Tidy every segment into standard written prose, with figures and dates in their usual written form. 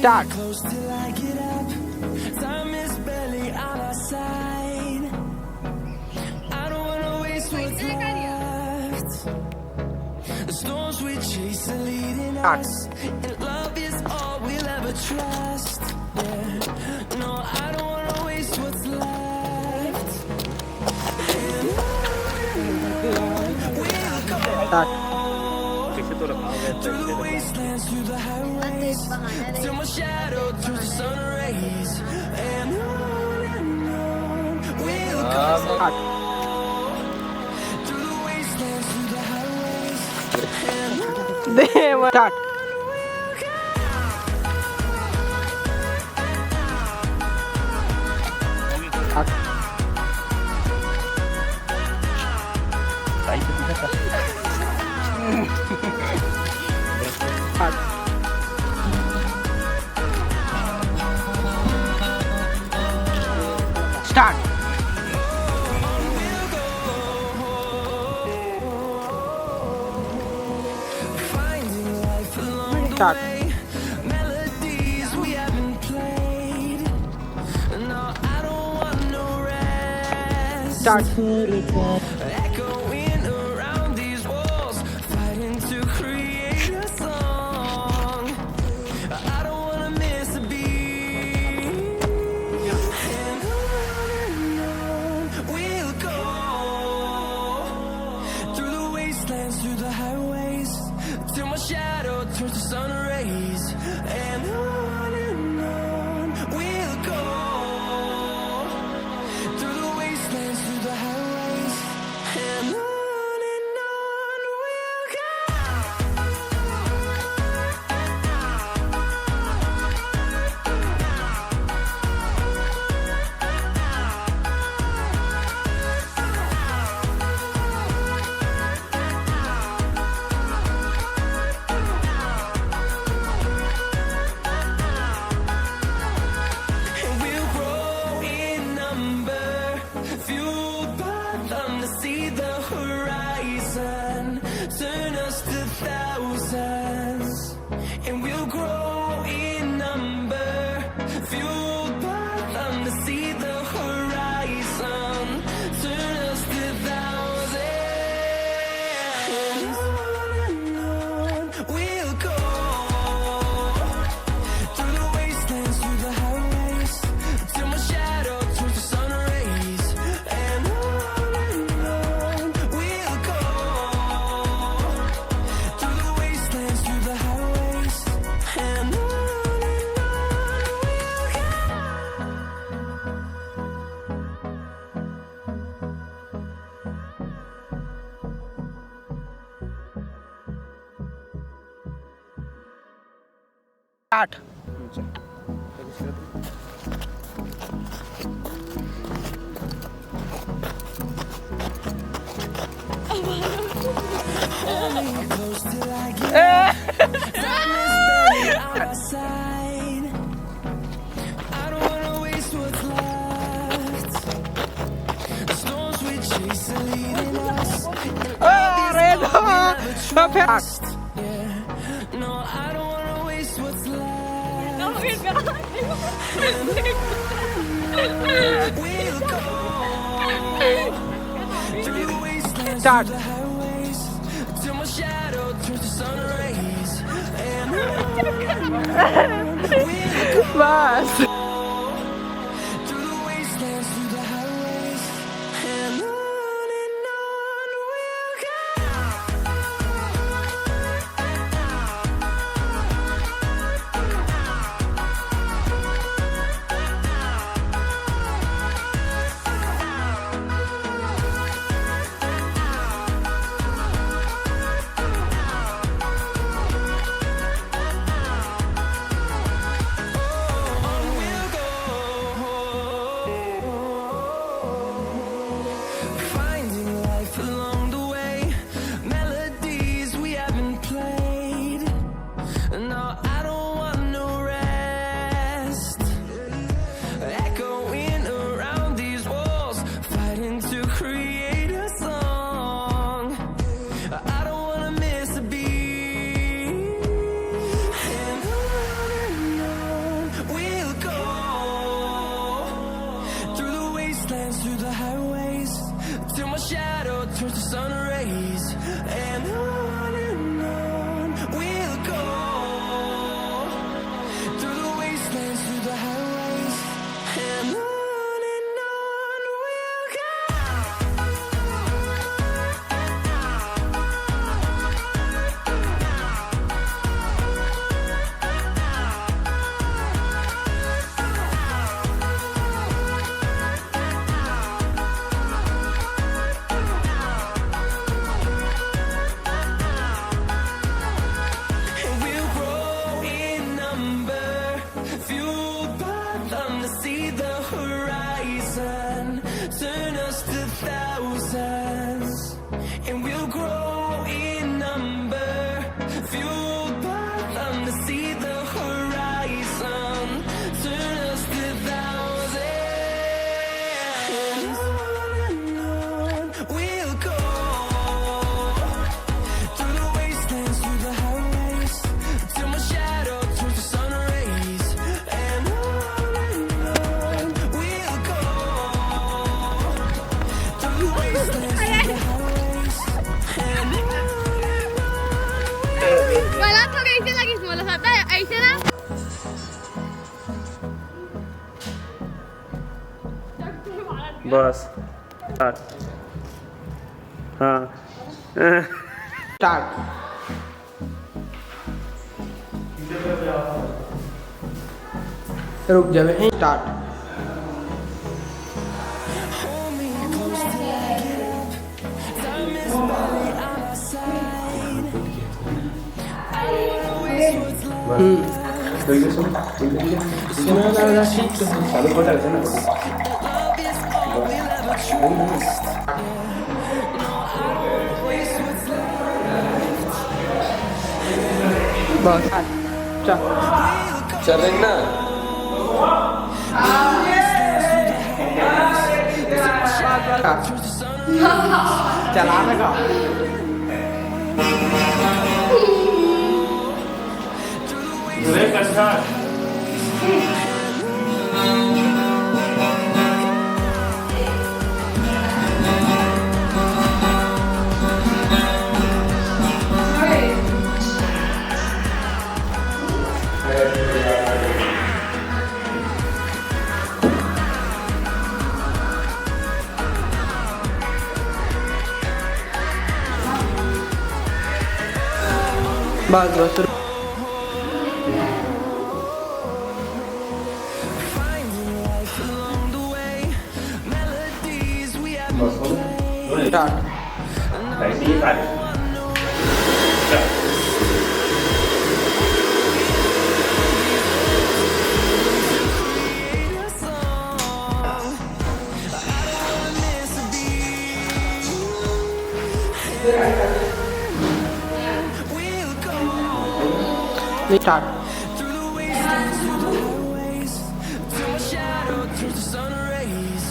Start. Close till I get up. Time is barely on our side. I don't wanna waste what's left. The storms we chase are leading Start. us, and love is all we'll ever trust. Yeah. No, I don't wanna waste what's left. And we'll go Start. through the wastelands, through the highways, till my shadow turns to sun rays. And on we'll go Start. through the wastelands, through the highways. And Deva. Start. Start. Start. Start. finding life along the Start. way, melodies we haven't played. No, I don't want no rest. Start. Echoing around these walls, fighting to create a song. I don't wanna miss a beat. And on we'll go through the wastelands, through the highways, till my shadow turns to sun rays. And on we'll go through the wastelands, through the highways. And on we'll go. And we'll grow in number, fueled by them to see the horizon, turn us to thousands. And we'll grow in number, fueled by them to see the horizon, turn us to thousands. And on we'll go through the wastelands, through the highways, till my shadow turns to sun rays. And on we'll go through the wastelands, through the highways. And on we'll go. Start. Close till I get time is barely on our side. I don't wanna waste what's left. The storms we chase are leading us, and Red. never Stop it. trust. Yeah. No, I don't wanna waste what's left. We'll go through the wastelands, Start. through the highways, till my shadow turns to sun rays. And we'll go Bas. through the wastelands, through the highways. And on we'll go. On we'll through the highways, till my shadow turns to sun rays. And on we'll go, through the wastelands, through the highways. And on we'll go. And we'll grow in number, fueled by them to see the horizon, turn us to thousands. And we'll grow in number, fueled by them to see the horizon, turn us to thousands. And on we'll go, through the wastelands, through the highways, till my shadow turns to sun rays. And on we'll go, through the wastelands, through the highways. And मला थोडं इथे लागेल मला आता ऐसे ना बस start हाँ स्टार्ट रुक जावे start hold me close till I get up. Time is barely on our side. I don't wanna waste what's left. Love is all we'll ever trust. No, I don't wanna waste what's left. बस चल चलेंगे ना चलाने का बस बस Finding life along the way, melodies we have played. Start Create a song. I don't wanna miss a beat. We'll go start through the wastelands, through the highways, till my shadow turns to sun rays.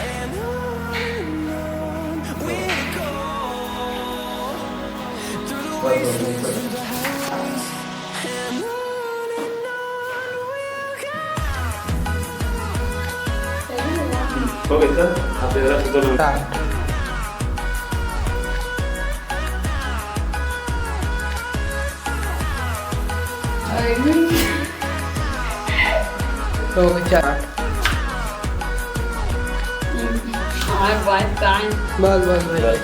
And on we'll go, through the wastelands, through the highways. And on we'll go. बघितलं आपल्याला सुद्धा start तो start बस बस बस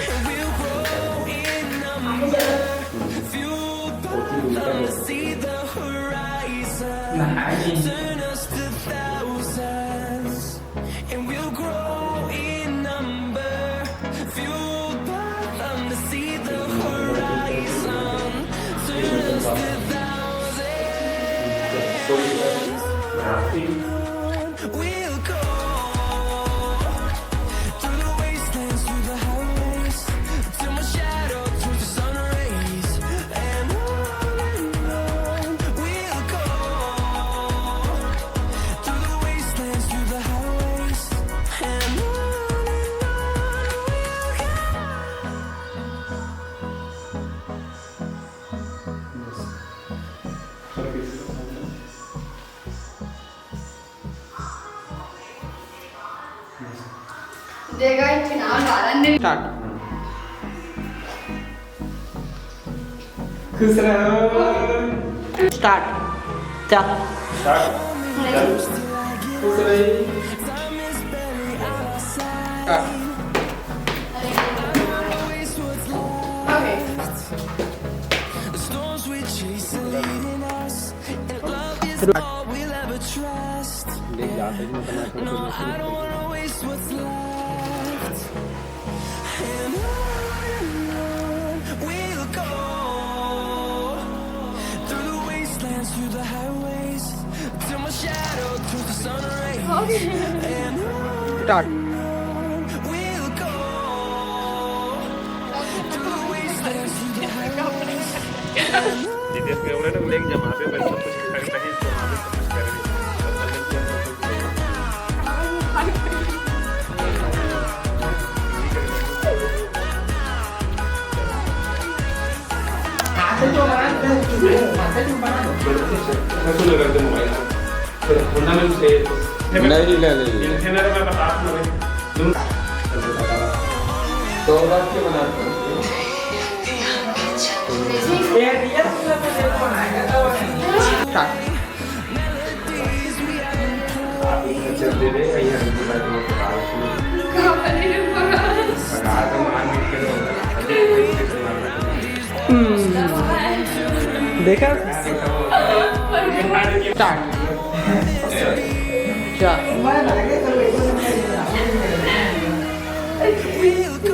Fueled by them to see the horizon, turn us to thousands. And we'll grow in number, fueled by them to see the horizon, turn us to thousands. We'll go through the wastelands, through the highways, till my shadow turns to sun rays. And on देगा इतनी ना Galan they start खुश रहो start चा start खुश रही start okay The storms we chase are leading us, and love is all we'll ever trust. No, I don't wanna waste what's left. And on we'll go, through the wastelands, through the highways, till my shadow turns to sun rays. And start on we'll go, through the wastelands, through the highways. Jitesh के उन्होंने लेके जमा पे पैसा कुछ खरीदा है तो वहाँ पे कुछ करेंगे करते मोबाइल फंडामेंटल से नहीं ले ले इंजीनियर में बता दूँ तो बात के बनाते हैं स्टार्ट चल दे रहे हैं यहाँ पे बैठ के आदम मान के देखा स्टार्ट चा We'll go.